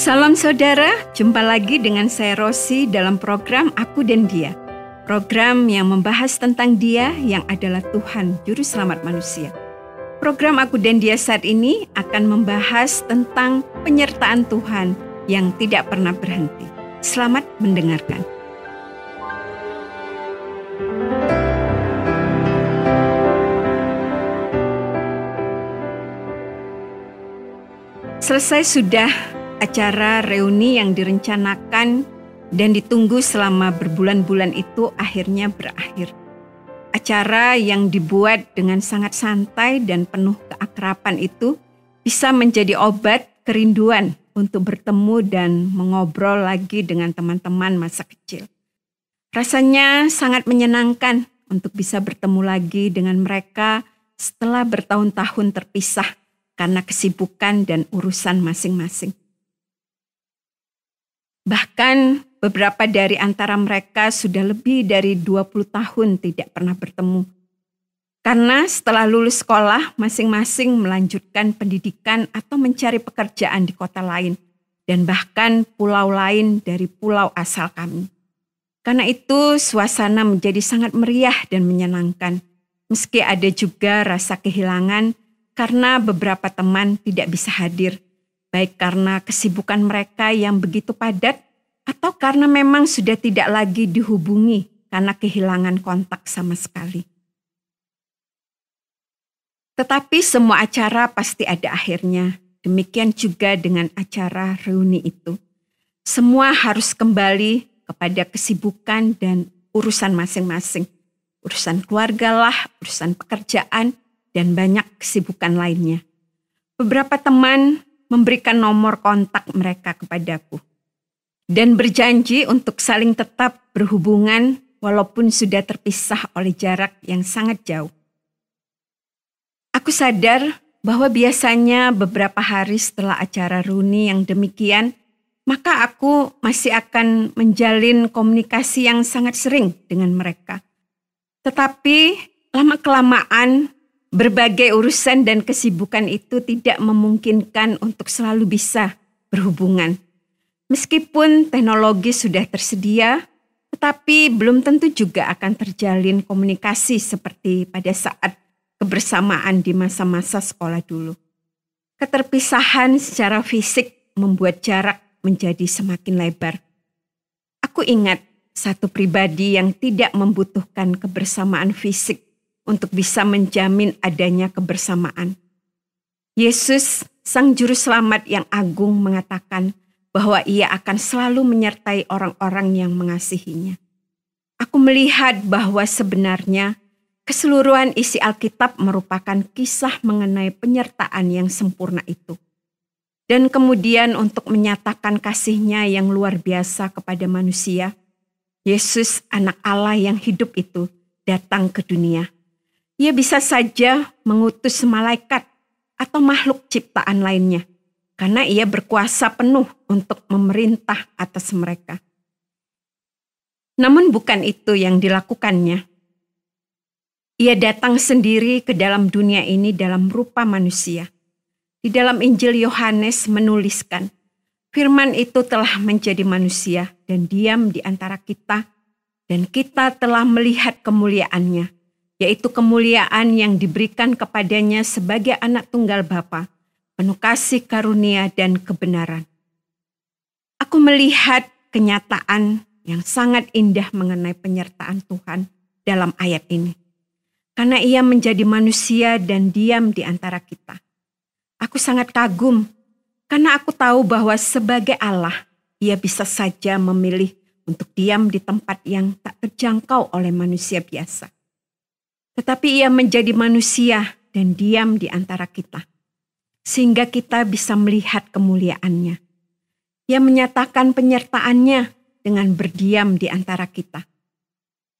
Salam saudara, jumpa lagi dengan saya Rosi dalam program Aku dan Dia. Program yang membahas tentang Dia yang adalah Tuhan, Juru Selamat manusia. Program Aku dan Dia saat ini akan membahas tentang penyertaan Tuhan yang tidak pernah berhenti. Selamat mendengarkan. Selesai sudah acara reuni yang direncanakan dan ditunggu selama berbulan-bulan itu akhirnya berakhir. Acara yang dibuat dengan sangat santai dan penuh keakraban itu bisa menjadi obat kerinduan untuk bertemu dan mengobrol lagi dengan teman-teman masa kecil. Rasanya sangat menyenangkan untuk bisa bertemu lagi dengan mereka setelah bertahun-tahun terpisah karena kesibukan dan urusan masing-masing. Bahkan beberapa dari antara mereka sudah lebih dari 20 tahun tidak pernah bertemu. Karena setelah lulus sekolah, masing-masing melanjutkan pendidikan atau mencari pekerjaan di kota lain, dan bahkan pulau lain dari pulau asal kami. Karena itu suasana menjadi sangat meriah dan menyenangkan, meski ada juga rasa kehilangan karena beberapa teman tidak bisa hadir, baik karena kesibukan mereka yang begitu padat atau karena memang sudah tidak lagi dihubungi karena kehilangan kontak sama sekali. Tetapi semua acara pasti ada akhirnya. Demikian juga dengan acara reuni itu. Semua harus kembali kepada kesibukan dan urusan masing-masing. Urusan keluarga lah, urusan pekerjaan, dan banyak kesibukan lainnya. Beberapa teman memberikan nomor kontak mereka kepadaku dan berjanji untuk saling tetap berhubungan walaupun sudah terpisah oleh jarak yang sangat jauh. Aku sadar bahwa biasanya beberapa hari setelah acara reuni yang demikian, maka aku masih akan menjalin komunikasi yang sangat sering dengan mereka. Tetapi lama-kelamaan berbagai urusan dan kesibukan itu tidak memungkinkan untuk selalu bisa berhubungan. Meskipun teknologi sudah tersedia, tetapi belum tentu juga akan terjalin komunikasi seperti pada saat kebersamaan di masa-masa sekolah dulu. Keterpisahan secara fisik membuat jarak menjadi semakin lebar. Aku ingat satu pribadi yang tidak membutuhkan kebersamaan fisik untuk bisa menjamin adanya kebersamaan. Yesus, Sang Juru Selamat yang agung, mengatakan bahwa Ia akan selalu menyertai orang-orang yang mengasihinya. Aku melihat bahwa sebenarnya keseluruhan isi Alkitab merupakan kisah mengenai penyertaan yang sempurna itu. Dan kemudian untuk menyatakan kasih-Nya yang luar biasa kepada manusia, Yesus, Anak Allah yang hidup itu, datang ke dunia. Ia bisa saja mengutus malaikat atau makhluk ciptaan lainnya, karena Ia berkuasa penuh untuk memerintah atas mereka. Namun bukan itu yang dilakukannya. Ia datang sendiri ke dalam dunia ini dalam rupa manusia. Di dalam Injil Yohanes menuliskan, firman itu telah menjadi manusia dan diam di antara kita, dan kita telah melihat kemuliaannya, yaitu kemuliaan yang diberikan kepadanya sebagai anak tunggal Bapa, penuh kasih karunia dan kebenaran. Aku melihat kenyataan yang sangat indah mengenai penyertaan Tuhan dalam ayat ini. Karena Ia menjadi manusia dan diam di antara kita. Aku sangat kagum, karena aku tahu bahwa sebagai Allah, Ia bisa saja memilih untuk diam di tempat yang tak terjangkau oleh manusia biasa. Tetapi Ia menjadi manusia dan diam di antara kita, sehingga kita bisa melihat kemuliaannya. Ia menyatakan penyertaan-Nya dengan berdiam di antara kita.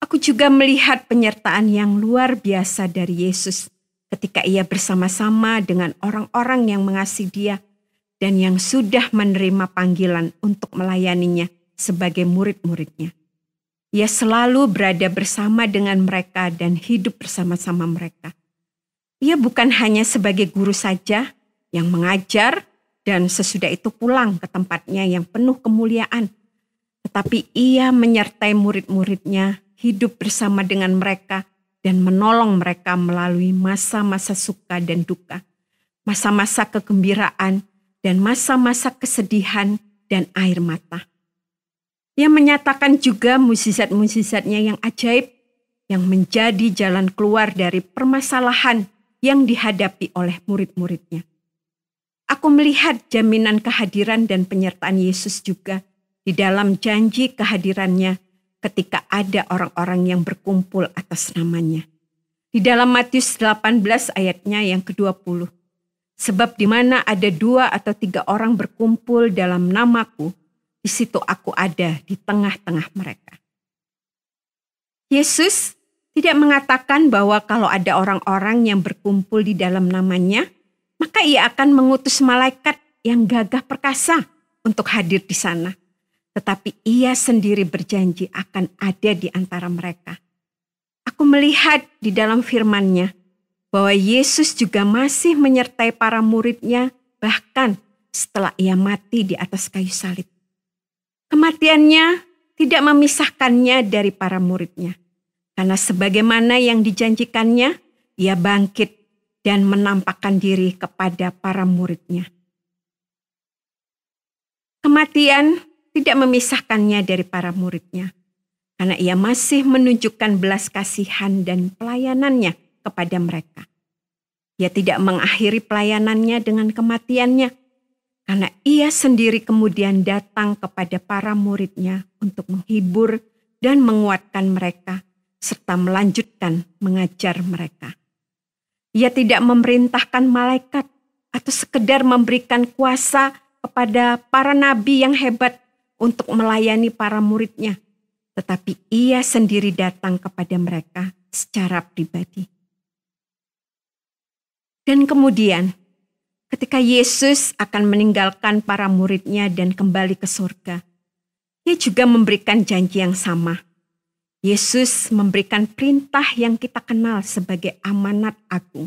Aku juga melihat penyertaan yang luar biasa dari Yesus ketika Ia bersama-sama dengan orang-orang yang mengasihi Dia dan yang sudah menerima panggilan untuk melayaninya sebagai murid-muridnya. Ia selalu berada bersama dengan mereka dan hidup bersama-sama mereka. Ia bukan hanya sebagai guru saja yang mengajar, dan sesudah itu pulang ke tempatnya yang penuh kemuliaan. Tetapi ia menyertai murid-muridnya, hidup bersama dengan mereka dan menolong mereka melalui masa-masa suka dan duka, masa-masa kegembiraan dan masa-masa kesedihan dan air mata. Ia menyatakan juga mukjizat-mukjizatnya yang ajaib yang menjadi jalan keluar dari permasalahan yang dihadapi oleh murid-muridnya. Aku melihat jaminan kehadiran dan penyertaan Yesus juga di dalam janji kehadirannya ketika ada orang-orang yang berkumpul atas namanya. Di dalam Matius 18 ayatnya yang ke-20. Sebab di mana ada 2 atau 3 orang berkumpul dalam namaku, di situ aku ada di tengah-tengah mereka. Yesus tidak mengatakan bahwa kalau ada orang-orang yang berkumpul di dalam namanya, maka ia akan mengutus malaikat yang gagah perkasa untuk hadir di sana. Tetapi ia sendiri berjanji akan ada di antara mereka. Aku melihat di dalam firman-Nya bahwa Yesus juga masih menyertai para murid-Nya bahkan setelah ia mati di atas kayu salib. Kematiannya tidak memisahkannya dari para murid-Nya. Karena sebagaimana yang dijanjikannya, ia bangkit dan menampakkan diri kepada para murid-Nya. Kematian tidak memisahkannya dari para murid-Nya, karena ia masih menunjukkan belas kasihan dan pelayanannya kepada mereka. Ia tidak mengakhiri pelayanannya dengan kematiannya, karena ia sendiri kemudian datang kepada para murid-Nya untuk menghibur dan menguatkan mereka, serta melanjutkan mengajar mereka. Ia tidak memerintahkan malaikat atau sekedar memberikan kuasa kepada para nabi yang hebat untuk melayani para murid-Nya, tetapi ia sendiri datang kepada mereka secara pribadi. Dan kemudian, ketika Yesus akan meninggalkan para murid-Nya dan kembali ke surga, ia juga memberikan janji yang sama. Yesus memberikan perintah yang kita kenal sebagai amanat agung.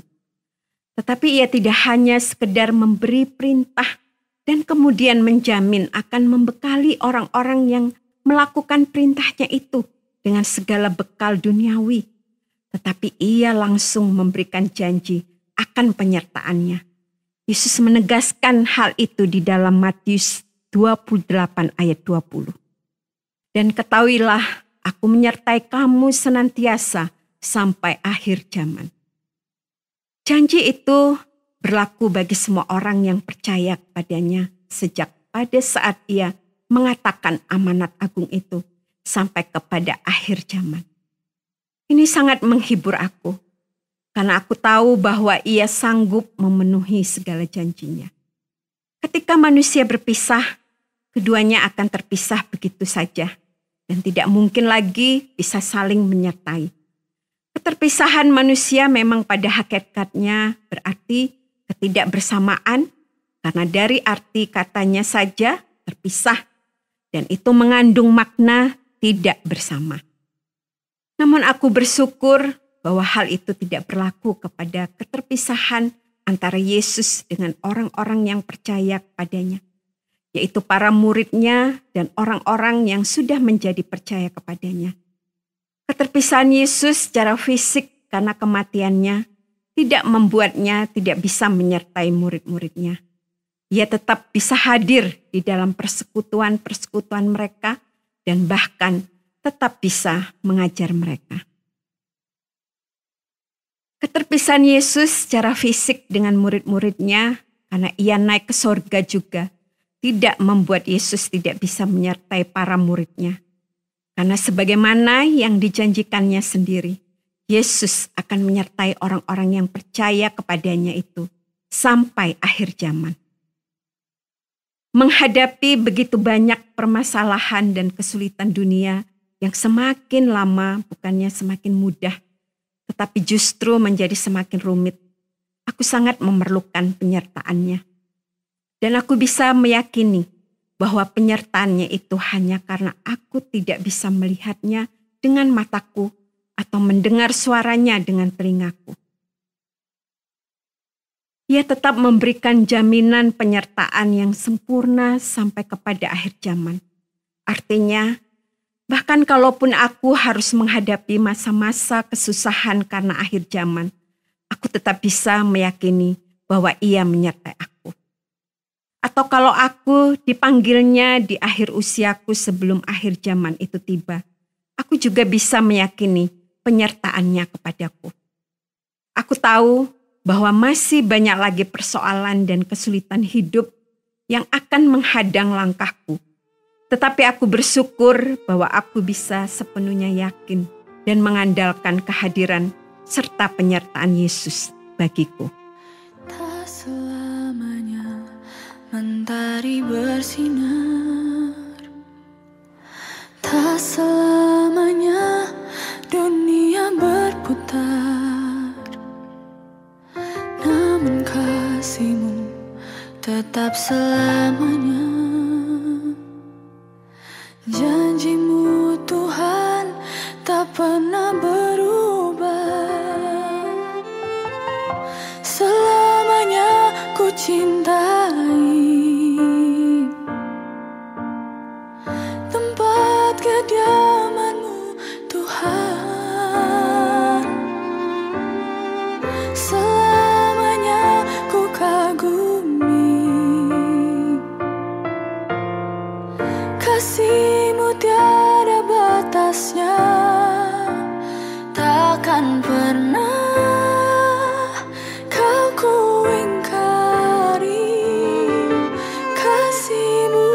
Tetapi ia tidak hanya sekedar memberi perintah dan kemudian menjamin akan membekali orang-orang yang melakukan perintahnya itu dengan segala bekal duniawi. Tetapi ia langsung memberikan janji akan penyertaannya. Yesus menegaskan hal itu di dalam Matius 28 ayat 20. Dan ketahuilah, aku menyertai kamu senantiasa sampai akhir zaman. Janji itu berlaku bagi semua orang yang percaya kepadanya sejak pada saat ia mengatakan amanat agung itu sampai kepada akhir zaman. Ini sangat menghibur aku, karena aku tahu bahwa ia sanggup memenuhi segala janjinya. Ketika manusia berpisah, keduanya akan terpisah begitu saja dan tidak mungkin lagi bisa saling menyertai. Keterpisahan manusia memang pada hakikatnya berarti ketidakbersamaan, karena dari arti katanya saja terpisah, dan itu mengandung makna tidak bersama. Namun aku bersyukur bahwa hal itu tidak berlaku kepada keterpisahan antara Yesus dengan orang-orang yang percaya kepadanya, yaitu para murid-Nya dan orang-orang yang sudah menjadi percaya kepadanya. Keterpisahan Yesus secara fisik karena kematiannya tidak membuatnya tidak bisa menyertai murid-murid-Nya. Ia tetap bisa hadir di dalam persekutuan-persekutuan mereka dan bahkan tetap bisa mengajar mereka. Keterpisahan Yesus secara fisik dengan murid-murid-Nya karena ia naik ke sorga juga tidak membuat Yesus tidak bisa menyertai para murid-Nya. Karena sebagaimana yang dijanjikannya sendiri, Yesus akan menyertai orang-orang yang percaya kepadanya itu sampai akhir zaman. Menghadapi begitu banyak permasalahan dan kesulitan dunia yang semakin lama bukannya semakin mudah, tetapi justru menjadi semakin rumit, aku sangat memerlukan penyertaannya. Dan aku bisa meyakini bahwa penyertaannya itu hanya karena aku tidak bisa melihatnya dengan mataku atau mendengar suaranya dengan telingaku. Ia tetap memberikan jaminan penyertaan yang sempurna sampai kepada akhir zaman. Artinya, bahkan kalaupun aku harus menghadapi masa-masa kesusahan karena akhir zaman, aku tetap bisa meyakini bahwa Ia menyertai aku. Atau kalau aku dipanggilnya di akhir usiaku sebelum akhir zaman itu tiba, aku juga bisa meyakini penyertaannya kepadaku. Aku tahu bahwa masih banyak lagi persoalan dan kesulitan hidup yang akan menghadang langkahku. Tetapi aku bersyukur bahwa aku bisa sepenuhnya yakin dan mengandalkan kehadiran serta penyertaan Yesus bagiku. Tak selamanya mentari bersinar, tak selamanya dunia berputar. Namun kasih-Mu tetap selamanya. Janji-Mu Tuhan tak pernah berubah. Selamanya ku cintai tempat kediaman-Mu Tuhan. Selamanya ku kagumi kasih-Mu tiada batasnya. Takkan pernah Kau ku ingkari. Kasih-Mu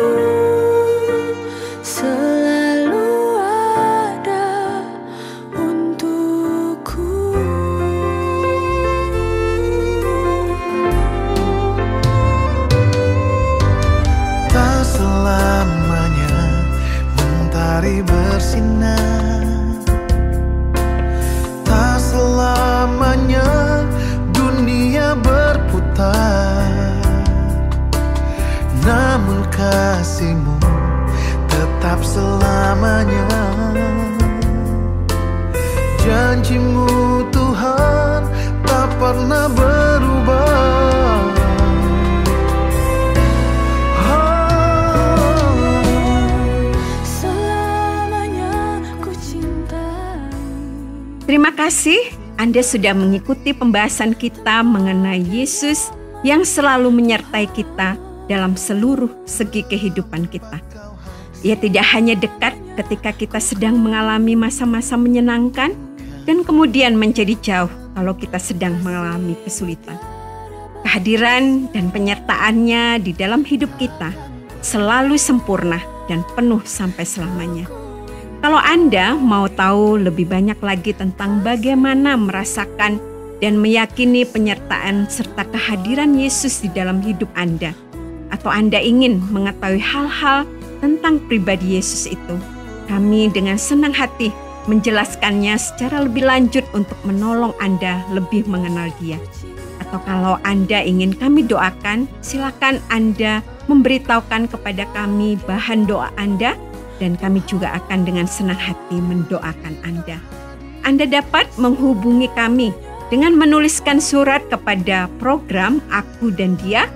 selalu ada untukku. Tak selamanya mentari bersinar, tak selamanya dunia berputar. Namun kasih-Mu tetap selamanya. Janji-Mu Tuhan tak pernah berubah. Selamanya ku cintai. Terima kasih Anda sudah mengikuti pembahasan kita mengenai Yesus yang selalu menyertai kita dalam seluruh segi kehidupan kita. Ia tidak hanya dekat ketika kita sedang mengalami masa-masa menyenangkan dan kemudian menjadi jauh kalau kita sedang mengalami kesulitan. Kehadiran dan penyertaannya di dalam hidup kita selalu sempurna dan penuh sampai selamanya. Kalau Anda mau tahu lebih banyak lagi tentang bagaimana merasakan dan meyakini penyertaan serta kehadiran Yesus di dalam hidup Anda, atau Anda ingin mengetahui hal-hal tentang pribadi Yesus itu, kami dengan senang hati menjelaskannya secara lebih lanjut untuk menolong Anda lebih mengenal Dia. Atau kalau Anda ingin kami doakan, silakan Anda memberitahukan kepada kami bahan doa Anda, dan kami juga akan dengan senang hati mendoakan Anda. Anda dapat menghubungi kami dengan menuliskan surat kepada program Aku dan Dia,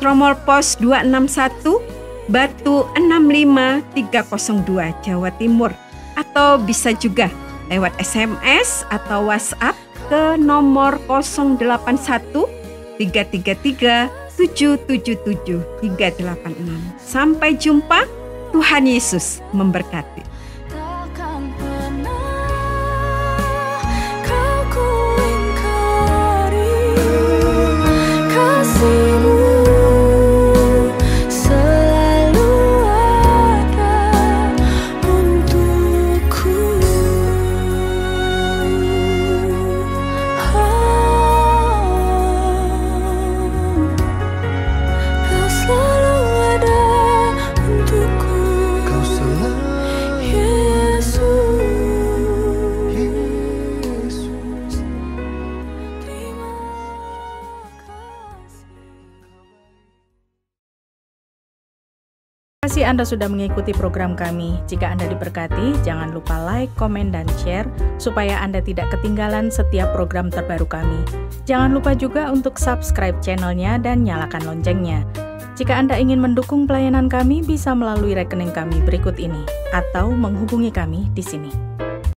Tromol Pos 261, Batu 65302, Jawa Timur. Atau bisa juga lewat SMS atau WhatsApp ke nomor 081 333 777 386. Sampai jumpa, Tuhan Yesus memberkati. Takkan pernah Kau ku ingkari. Kasih-Mu selalu ada untukku. Kau selalu ada untukku. Kau selalu Terima kasih Anda sudah mengikuti program kami. Jika Anda diberkati, jangan lupa like, komen, dan share supaya Anda tidak ketinggalan setiap program terbaru kami. Jangan lupa juga untuk subscribe channelnya dan nyalakan loncengnya. Jika Anda ingin mendukung pelayanan kami, bisa melalui rekening kami berikut ini atau menghubungi kami di sini.